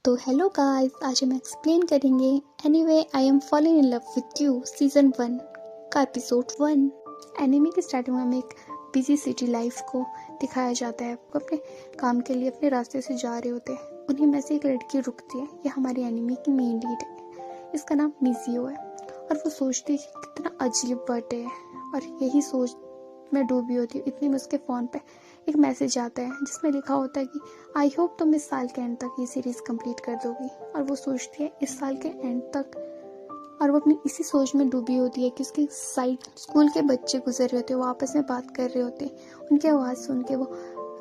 तो hello guys, आज हम एक्सप्लेन करेंगे anyway I am falling in love with you season 1 का एपिसोड 1। एनिमे की स्टार्टिंग में हमें एक बिजी सिटी लाइफ को दिखाया जाता है। वो अपने काम के लिए अपने रास्ते से जा रहे होते हैं। उन्हीं में से एक लड़की रुकती है। ये हमारी एनिमे की मेन लीड है। इसका नाम मिजियो है और वो सोचती है कि कितना अजीब बर्थडे है और यही सोच में डूबी होती है। इतनी में उसके फ़ोन पे एक मैसेज आता है जिसमें लिखा होता है कि आई होप तुम इस साल के एंड तक ये सीरीज़ कंप्लीट कर दोगी। और वो सोचती है इस साल के एंड तक, और वो अपनी इसी सोच में डूबी होती है कि उसके साइड स्कूल के बच्चे गुजर रहे होते हैं, वो आपस में बात कर रहे होते हैं। उनकी आवाज़ सुन के वो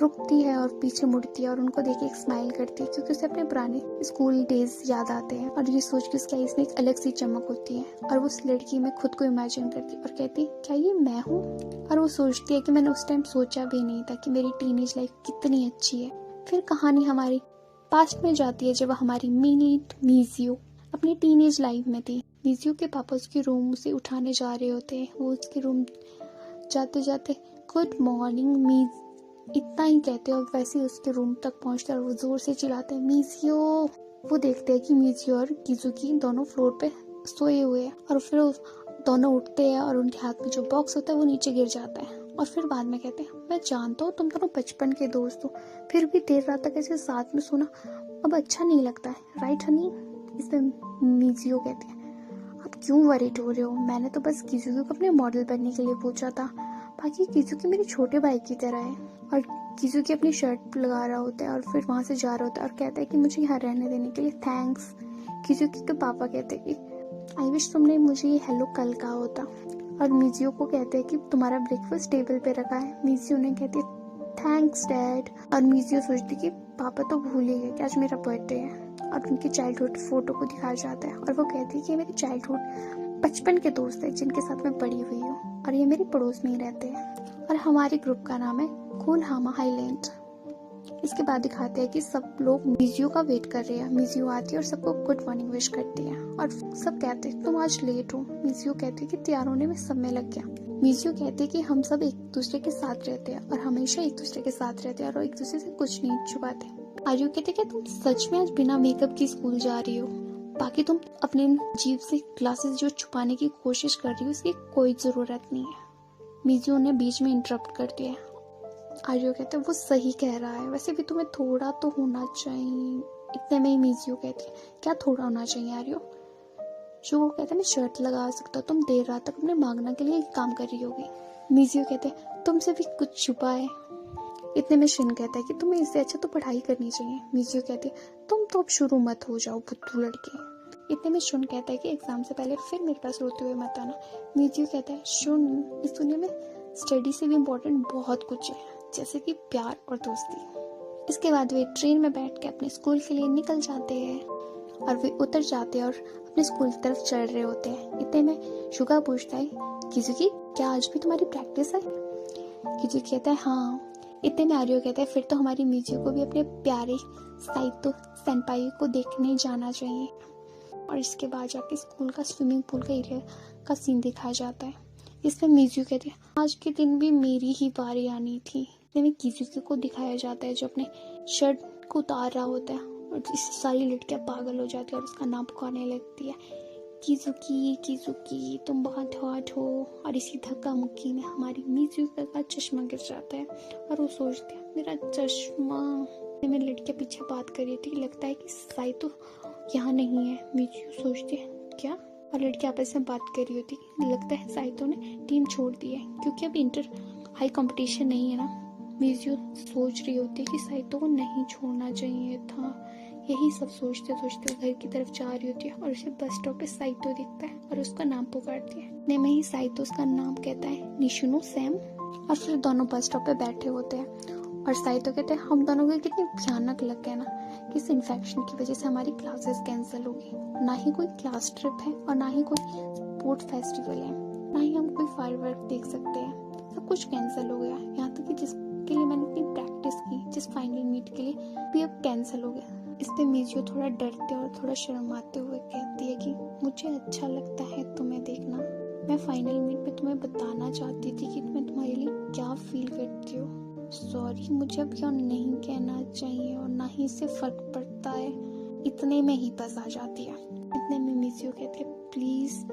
रुकती है और पीछे मुड़ती है और उनको देख के एक स्माइल करती है, क्योंकि उसे अपने पुराने स्कूल डेज याद आते हैं। और ये सोच के उसके आईज में एक अलग सी चमक होती है और वो उस लड़की में खुद को इमेजिन करती है और कहती क्या ये मैं हूँ। और वो सोचती है कि मैंने उस टाइम सोचा भी नहीं था कि मेरी टीनेज लाइफ कितनी अच्छी है। फिर कहानी हमारी पास्ट में जाती है जब हमारी मिनी मिजियो अपनी टीनेज लाइफ में थी। मिजियो के पापा उसके रूम से उठाने जा रहे होते हैं। वो उसके रूम जाते जाते गुड मॉर्निंग मीज इतना ही कहते हैं और वैसे ही उसके रूम तक पहुंचते और वो जोर से चिल्लाते हैं मिजियो। वो देखते हैं कि मिजियो और किजुकी दोनों फ्लोर पे सोए हुए हैं और फिर दोनों उठते हैं और उनके हाथ में जो बॉक्स होता है वो नीचे गिर जाता है। और फिर बाद में कहते हैं मैं जानता हूँ तुम दोनों बचपन के दोस्त हो, फिर भी देर रात तक ऐसे साथ में सोना अब अच्छा नहीं लगता है, राइट हनी। इसमें मिजियो कहती है आप क्यों वरीड हो रहे हो, मैंने तो बस किजुकी को अपने मॉडल बनने के लिए पूछा था, बाकी किजुकी मेरे छोटे भाई की तरह है। और किजुकी अपनी शर्ट लगा रहा होता है और फिर वहाँ से जा रहा होता है और कहता है कि मुझे यहाँ रहने देने के लिए थैंक्स। किजुकी के पापा कहते हैं कि आई विश तुमने मुझे ये हेलो कल कहा होता। और मिजियो को कहते हैं कि तुम्हारा ब्रेकफास्ट टेबल पे रखा है। मिजियो ने कहती है थैंक्स डैड। और मिजियो सोचती कि पापा तो भूल ही गए कि आज मेरा बर्थडे है। और उनकी चाइल्डहुड फोटो को दिखाया जाता है और वो कहती है कि मेरी चाइल्डहुड बचपन के दोस्त है जिनके साथ मैं बड़ी हुई हूँ और ये मेरे पड़ोस में ही रहते हैं। और हमारे ग्रुप का नाम है कोनहामा हाईलैंड। इसके बाद दिखाते हैं कि सब लोग मिजियो का वेट कर रहे हैं। मिजियो आती है और सबको गुड मॉर्निंग विश करती है और सब कहते हैं तुम आज लेट हो। मिजियो कहती है कि तैयार होने में सब में लग गया। मिजियो कहती है कि हम सब एक दूसरे के साथ रहते हैं और हमेशा एक दूसरे के साथ रहते हैं और एक दूसरे से कुछ नहीं छुपाते। आर्यू कहते कि तुम सच में आज बिना मेकअप की स्कूल जा रही हो, बाकी तुम अपने जीभ से ग्लासेस जो छुपाने की कोशिश कर रही हो उसकी कोई जरूरत नहीं है। मिजियो ने बीच में इंटरप्ट कर दिया। आर्यो कहते वो सही कह रहा है, वैसे भी तुम्हें थोड़ा तो होना चाहिए। इतने में ही मिजियो कहती है क्या थोड़ा होना चाहिए आर्यो। जो कहते मैं शर्ट लगा सकता, तुम देर रात तक अपने मांगना के लिए काम कर रही होगी। मिजियो कहते तुमसे भी कुछ छुपा है। इतने में शिन कहता है कि तुम्हें इससे अच्छा तो पढ़ाई करनी चाहिए। मिजियो कहती है तुम तो अब शुरू मत हो जाओ बुद्धू लड़के। इतने में शुन कहता है कि एग्जाम से पहले फिर मेरे पास रोते हुए मत आना। मिजियो कहता है शुन, इस दुनिया में स्टडी से भी इम्पोर्टेंट बहुत कुछ है, जैसे कि प्यार और दोस्ती। इसके बाद वे ट्रेन में बैठ के अपने स्कूल के लिए निकल जाते हैं और वे उतर जाते हैं और अपने स्कूल की तरफ चल रहे होते हैं। इतने में शुगा पूछता है किजुकी क्या आज भी तुम्हारी प्रैक्टिस है। किजुकी कहता है हाँ। इतने में आर्यो कहता है फिर तो हमारी मिजियो को भी अपने प्यारे साइतो सेनपाई को देखने जाना चाहिए। और इसके बाद जाके स्कूल का स्विमिंग पूल का एरिया का सीन दिखाया जाता है। इसमें मिजियो कहते हैं आज के दिन भी मेरी ही बारी आनी थी। इसमें किजुकी को दिखाया जाता है जो अपने शर्ट को उतार रहा होता है और इससे सारी लड़कियां पागल हो जाती है और उसका नाम पुकारने लगती है किजुकी किजुकी तुम बहुत हॉट हो। और इसी धक्का मुक्की में हमारी मिजियो का चश्मा गिर जाता है और वो सोचती है मेरा चश्मा। में लड़कियां पीछे बात कर रही थी, लगता है कि साई तो यहाँ नहीं है। मिजियो सोचती है क्या, और लड़की आपस में बात कर रही होती, लगता है साइतो ने टीम छोड़ दी है क्योंकि अब इंटर हाई कंपटीशन नहीं है ना। मिजियो सोच रही होती है कि साइतो को नहीं छोड़ना चाहिए था। यही सब सोचते सोचते घर की तरफ जा रही होती है और उसे बस स्टॉप पे साइतो दिखता है और उसका नाम पुकारती है। इतने में ही साइतो उसका नाम कहता है निशुनो सैम। और फिर दोनों बस स्टॉप पे बैठे होते हैं और साइतो कहते हैं हम दोनों को कितनी भयानक लग गया ना कि इस इन्फेक्शन की वजह से हमारी क्लासेस कैंसिल होगी। ना ही कोई क्लास ट्रिप है और ना ही कोई स्पोर्ट फेस्टिवल है, ना ही हम कोई फायरवर्क देख सकते हैं। सब कुछ कैंसिल हो गया, यहाँ तक कि जिसके लिए मैंने इतनी प्रैक्टिस की, जिस फाइनल मीट के लिए भी अब कैंसिल हो गया। इस पे मिजियो थोड़ा डरते और थोड़ा शर्माते हुए कहती है कि मुझे अच्छा लगता है तुम्हें देखना। मैं फाइनल मीट में तुम्हें बताना चाहती थी कि मैं तुम्हारे लिए क्या फील करती हूँ। सॉरी, मुझे अब क्या नहीं कहना चाहिए और ना ही इससे फर्क पड़ता है। इतने में ही बस आ जाती है। इतने में मिज़ियो कहती है प्लीज़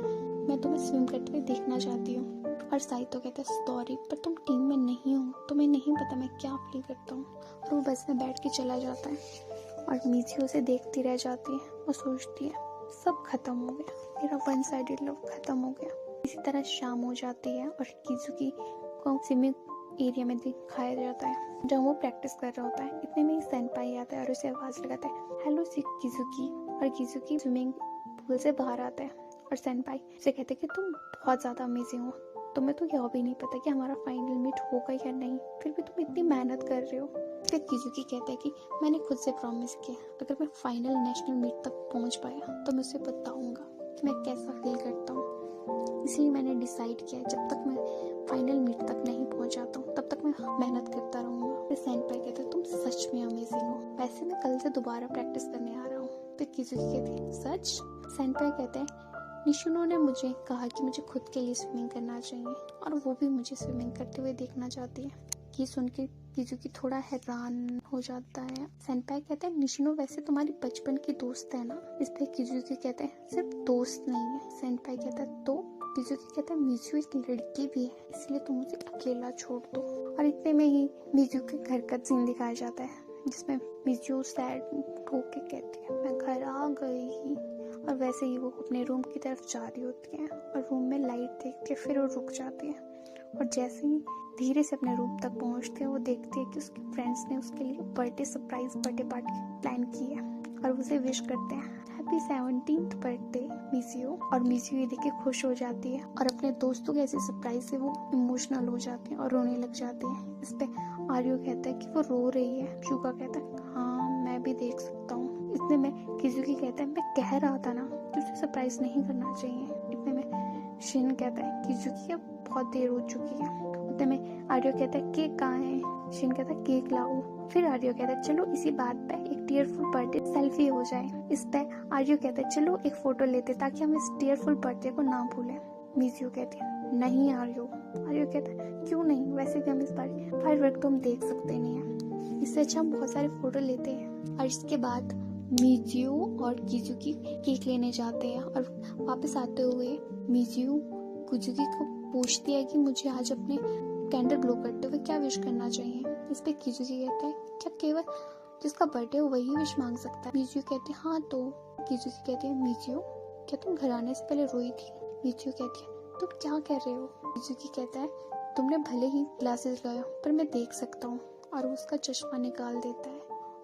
मैं तुम्हें स्विम करते हुए देखना चाहती हूँ। और साइतो कहता है सॉरी पर तुम टीम में नहीं हो, तुम्हें नहीं पता मैं क्या फील करता हूँ। और वो बस में बैठ के चला जाता है और मिज़ियो उसे देखती रह जाती है और सोचती है सब खत्म हो गया, मेरा वन साइडेड लव खत्म हो गया। इसी तरह शाम हो जाती है और किजुकी को स्विमिंग एरिया में दिखाया जाता है जब वो प्रैक्टिस कर रहा होता है। इतने में ही सेनपाई आता है और उसे आवाज़ लगाता है हेलो किजुकी। और किजुकी स्विमिंग पूल से बाहर आता है और सेनपाई उसे कहते हैं कि तुम बहुत ज़्यादा अमेजिंग हो, तुम्हें तो यह भी नहीं पता कि हमारा फाइनल मीट होगा या नहीं, फिर भी तुम इतनी मेहनत कर रहे हो। फिर किजुकी कहता है कि मैंने खुद से प्रॉमिस किया अगर मैं फाइनल नेशनल मीट तक पहुंच पाया तो मैं उसे बताऊंगा कि मैं कैसा फील करता हूँ। इसलिए मैंने डिसाइड किया जब तक मैं फाइनल मीट तक नहीं पहुंच जाता हूँ तब तक मैं मेहनत करता रहूँगा। फिर सेनपाई कहते हैं तुम सच में अमेजिंग हो, वैसे मैं कल से दोबारा प्रैक्टिस करने आ रहा हूँ। फिर किजुकी कहती है सच। सेनपाई कहते हैं निशुनो ने मुझे कहा कि मुझे खुद के लिए स्विमिंग करना चाहिए और वो भी मुझे स्विमिंग करते हुए देखना चाहती है। ये सुन के किजुकी थोड़ा हैरान हो जाता है। सेनपाई कहते हैं निशिनो वैसे तुम्हारी बचपन की दोस्त है ना। इस पे किजुकी कहते हैं सिर्फ दोस्त नहीं है। सेनपाई कहता है तो किजुकी कहता है मिज़ू एक लड़की भी है इसलिए तुम उसे अकेला छोड़ दो। और इतने में ही मिज़ू के घर का सीन दिखाया जाता है जिसमें मिज़ू सैड होके कहती है मैं घर आ गई। और वैसे ही वो अपने रूम की तरफ जा रही होती है और रूम में लाइट देख के फिर वो रुक जाती है। और जैसे ही धीरे से अपने रूम तक पहुंचते हैं वो देखती है कि उसके फ्रेंड्स ने उसके लिए सरप्राइज बर्थडे पार्टी प्लान की है और उसे विश करते हैं हैप्पी 17th बर्थडे मिज़ियो। और मिज़ियो ये देख के खुश हो जाती है और अपने दोस्तों के ऐसे सरप्राइज से वो इमोशनल हो जाती है और रोने लग जाती है। इस पे आर्यो कहता है कि वो रो रही है। शुगा कहता है हाँ मैं भी देख सकता हूँ। इतने में किजुकी कहता है मैं कह रहा था ना कि उसे सरप्राइज नहीं करना चाहिए। इतने में शिन कहता है किजुकी अब बहुत देर हो चुकी है। उतने में आर्यो कहता है केक कहाँ है। शिन कहता है केक लाओ। फिर आर्यो कहता है चलो इसी बात पे एक टीयरफुल बर्थडे सेल्फी हो जाए। इस पे आर्यो कहता है चलो एक फोटो लेते ताकि हम इस टीयरफुल बर्थडे को ना भूलें। मिज़ियो कहती है नहीं आर्यो। आर्यो कहता है क्यों नहीं, वैसे भी हम इस बार फायरवर्क तो हम देख सकते नहीं है, इससे अच्छा हम बहुत सारे फोटो लेते हैं। और इसके बाद मिज़ियो और किजुकी केक लेने जाते हैं और वापस आते हुए मिज़ियो किजुकी को पूछती है कि मुझे आज अपने कैंडल ब्लो करते हुए क्या विश करना चाहिए। इस पे किजुकी कहता है क्या केवल जिसका बर्थडे हो वही विश मांग सकता है। मिज़ियो कहती है हाँ तो। किजुकी कहती है मिज़ियो क्या तुम घर आने से पहले रोई थी। मिज़ियो कहती है तुम क्या कर रहे हो। किजुकी कहता है तुमने भले ही ग्लासेस लगाए पर मैं देख सकता हूँ। और वो उसका चश्मा निकाल देता है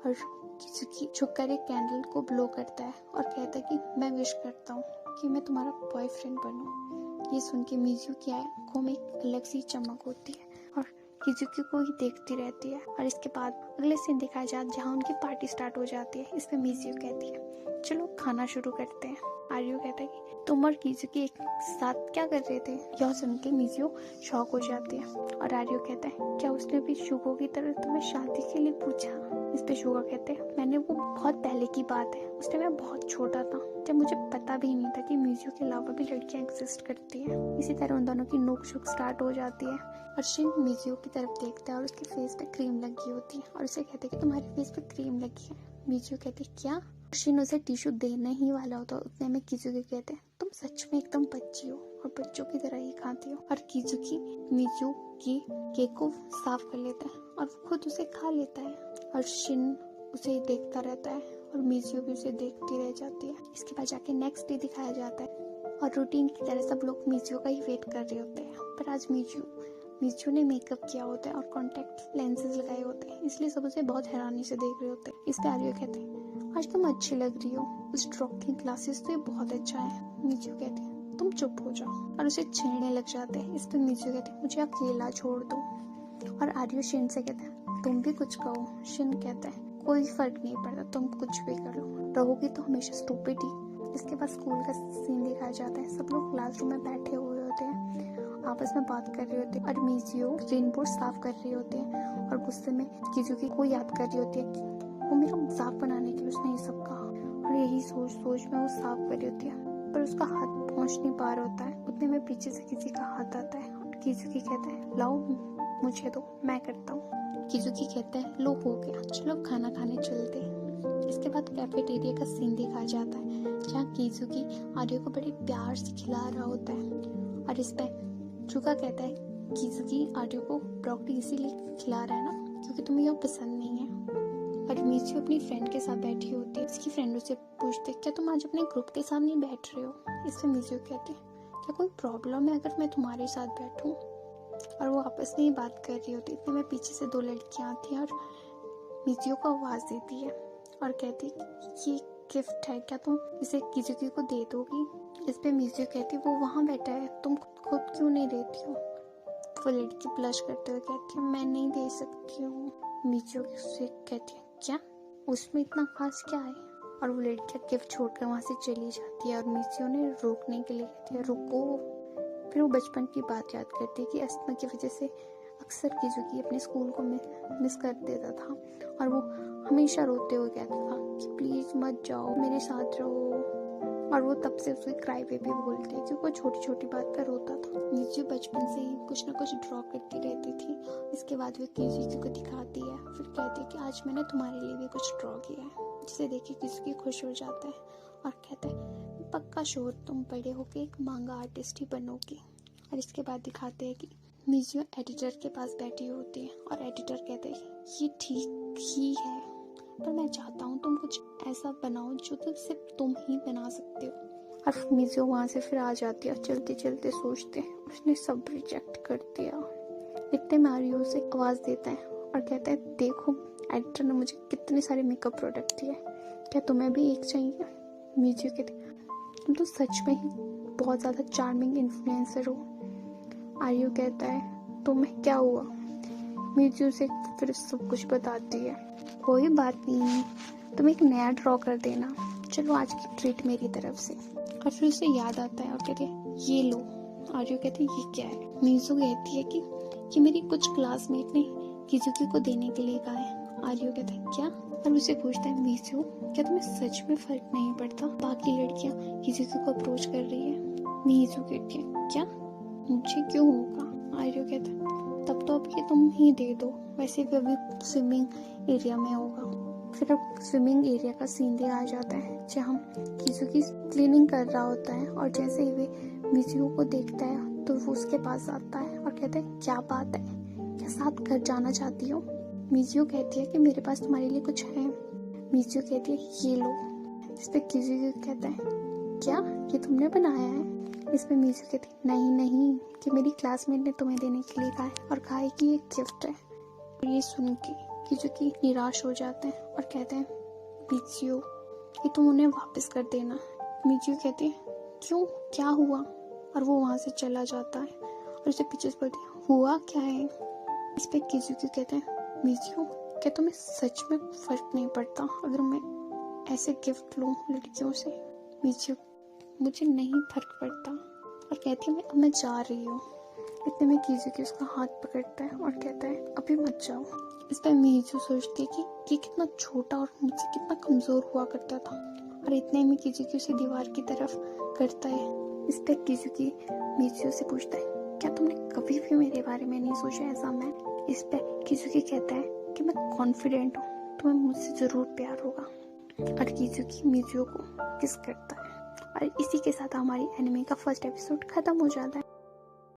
और किजुकी झुककर एक कैंडल को ब्लो करता है और कहता है कि मैं विश करता हूँ कि मैं तुम्हारा बॉयफ्रेंड बनूं। ये सुन के मिज़ियो की आंखों में एक अलग सी चमक होती है और किजुकी को ही देखती रहती है। और इसके बाद अगले सीन दिखाया जाता है जहाँ उनकी पार्टी स्टार्ट हो जाती है। इसमें मिज़ियो कहती है चलो खाना शुरू करते हैं। आर्यो कहता है कि तुम और किजुकी एक साथ क्या कर रहे थे। यह सुन के मिज़ियो शॉक हो जाती है और आर्यो कहता है क्या उसने भी शुगो की तरह तुम्हें शादी के लिए पूछा। इस पे शुगा कहते हैं मैंने वो बहुत पहले की बात है, उस टाइम मैं बहुत छोटा था जब मुझे पता भी नहीं था कि मिज़ियो के अलावा भी लड़कियां एग्जिस्ट करती हैं। इसी तरह उन दोनों की नोक-झोंक स्टार्ट हो जाती है और शिन मिज़ियो की तरफ देखता है और उसके फेस पे क्रीम लगी होती है और उसे कहते हैं कि तुम्हारे फेस पे क्रीम लगी है। मिज़ियो कहती है क्या। शिन उसे टिश्यू देने ही वाला होता है। उतने में किजुकी कहते हैं तुम सच में एकदम बच्ची हो और बच्चों की तरह ही खाती हो। और किजुकी मिज़ियो की केक को साफ कर लेता है और खुद उसे खा लेता है और शिन उसे देखता रहता है और मिज़ियो भी उसे देखती रह जाती है। इसके बाद जाके नेक्स्ट डे दिखाया जाता है और रूटीन की तरह सब लोग मिज़ियो का ही वेट कर रहे होते हैं। पर आज मिज़ियो ने मेकअप किया होता है और कॉन्टैक्ट लेंसेज लगाए होते हैं, इसलिए सब उसे बहुत हैरानी से देख रहे होते हैं। इस पे आर्यो कहते हैं आज तुम अच्छी लग रही हो, उस ड्रॉप की ग्लासेस तो ये बहुत अच्छा है। मिज़ियो कहते हैं तुम चुप हो जाओ और उसे छेड़ने लग जाते हैं। इस पे मिज़ियो कहते हैं मुझे अकेला छोड़ दो। और आर्यो शिन से कहते हैं तुम भी कुछ कहो। शिन कहता है कोई फर्क नहीं पड़ता, तुम कुछ भी करो, रहोगी तो हमेशा स्टूपिड ही। इसके बाद स्कूल का सीन दिखाया जाता है। सब लोग क्लासरूम में बैठे हुए होते हैं, आपस में बात कर रहे होते हैं और मिज़ियो रेनबोर्ड साफ कर रही होती है और गुस्से में किजुकी को याद कर रही होती है कि वो मेरा मजाक बनाने के लिए उसने ये सब कहा। और यही सोच सोच में वो साफ कर रही होती है पर उसका हाथ पहुंच नहीं पा रहा होता है। उतने में पीछे से किसी का हाथ आता है और किजुकी कहता है लाओ मुझे दो, मैं करता हूँ। किजुकी कहता है लो हो गया, चलो खाना खाने चलते हैं। इसके बाद कैफेटेरिया का सीन दिखाया जाता है जहाँ किजुकी आर्यो को बड़े प्यार से खिला रहा होता है और इस पे चुका कहता है किजुकी आर्यो को ब्रोकली इसीलिए खिला रहा है ना क्योंकि तुम्हें यह पसंद नहीं है। और मिचियो अपनी फ्रेंड के साथ बैठी होती है। उसकी फ्रेंड उसे पूछते क्या तुम आज अपने ग्रुप के साथ नहीं बैठ रहे हो। इससे मिचियो कहती क्या कोई प्रॉब्लम है अगर मैं तुम्हारे साथ बैठूं। और वो आपस में ही बात कर रही होती। इतने में पीछे से 2 लड़कियां आती हैं और मिचियो को आवाज़ देती है और कहती ये गिफ्ट है क्या तुम इसे किजुकी को दे दोगी। इस पे मिचियो कहती वो वहाँ बैठा है तुम खुद क्यों नहीं देती हो। वो लड़की ब्लश करते हुए कहती है मैं नहीं दे सकती हूँ। मिचियो से कहती है क्या उसमें इतना खास क्या है। और वो लड़कियां गिफ्ट छोड़कर वहाँ से चली जाती है और मिचियो ने रोकने के लिए कहती है रुको। फिर वो बचपन की बात याद करती है कि अस्थमा की वजह से अक्सर किजुकी अपने स्कूल को मिस कर देता था और वो हमेशा रोते हुए कहता था कि प्लीज़ मत जाओ मेरे साथ रहो। और वो तब से उसे क्राई बेबी बोलते हैं क्योंकि वो छोटी छोटी बात पर रोता था। मिचियो बचपन से ही कुछ ना कुछ ड्रॉ करती रहती थी। इसके बाद वो किजुकी को दिखाती है फिर कहती है कि आज मैंने तुम्हारे लिए भी कुछ ड्रॉ किया है जिसे देख के किजुकी खुश हो जाता है और कहता है पक्का श्योर तुम बड़े होके एक मांगा आर्टिस्ट ही बनोगी। और इसके बाद दिखाते हैं कि मिचियो एडिटर के पास बैठी होती है और एडिटर कहते हैं ये ठीक ही है पर मैं चाहता हूँ तुम कुछ ऐसा बनाओ जो तो सिर्फ तुम ही बना सकते हो। और मिचियो वहाँ से फिर आ जाती है। चलते चलते सोचते हैं उसने सब रिजेक्ट कर दिया। इतने मारियो से आवाज़ देता है और कहता है देखो एडिटर ने मुझे कितने सारे मेकअप प्रोडक्ट दिए क्या तुम्हें भी एक चाहिए। मिचियो कहती तुम तो सच में ही बहुत ज़्यादा चार्मिंग इन्फ्लुएंसर हो। आर्यो कहता है तुम्हें क्या हुआ। मिचियो से फिर सब कुछ बताती है। कोई बात नहीं तुम एक नया ड्रॉ कर देना चलो आज की ट्रीट मेरी तरफ से। और फिर उसे याद आता है और कहते हैं ये लो। आर्यो कहते हैं ये क्या है। मिचियो कहती है कि ये मेरी कुछ क्लासमेट ने किजुकी को देने के लिए कहा है। आर्यो कहता है क्या। और उसे पूछता है मिचियो क्या तुम्हें सच में फर्क नहीं पड़ता बाकी लड़कियां किजुकी को अप्रोच कर रही है। मिचियो कहती है क्या मुझे क्यों होगा। आर्यो कहता है तब तो अब ये तुम ही दे दो वैसे भी अभी स्विमिंग एरिया में होगा। फिर अब स्विमिंग एरिया का सीन दिखाया जाता है जहाँ किजुकी क्लीनिंग कर रहा होता है और जैसे ही वे मिचियो को देखता है तो वो उसके पास आता है और कहता है क्या बात है क्या साथ घर जाना चाहती हो। मिचियो कहती है कि मेरे पास तुम्हारे लिए कुछ है। मिचियो कहती है ये लो। इस पे किजुकी कहता है क्या ये तुमने बनाया है। इस पे मिचियो कहती है नहीं कि मेरी क्लासमेट ने तुम्हें देने के लिए कहा है और कहा है कि ये गिफ्ट है। और ये सुन के किजुकी निराश हो जाते हैं और कहते हैं मिचियो ये तुम उन्हें वापस कर देना। मिचियो कहती है क्यों क्या हुआ। और वो वहाँ से चला जाता है और उसे पीछे से बोलती है हुआ क्या है। इस पे किजुकी कहते हैं मिचियो क्या तुम्हें सच में फर्क नहीं पड़ता अगर मैं ऐसे गिफ्ट लूँ लड़कियों से। मिचियो मुझे नहीं फर्क पड़ता और कहती है मैं जा रही हूँ। इतने में किजुकी उसका हाथ पकड़ता है और कहता है अभी मत जाओ। इस पर मिचियो सोचती है कि ये कितना छोटा और मुझसे कितना कमजोर हुआ करता था। और इतने में किजुकी उसे दीवार की तरफ करता है। इस पर किजुकी मिचियो से पूछता है क्या तुमने कभी भी मेरे बारे में नहीं सोचा ऐसा। मैं इस पर किजुकी कहता है कि मैं कॉन्फिडेंट हूँ तुम्हें मुझसे जरूर प्यार होगा। और किजुकी मिचियो को किस करता है। और इसी के साथ हमारी एनिमे का फर्स्ट एपिसोड खत्म हो जाता है।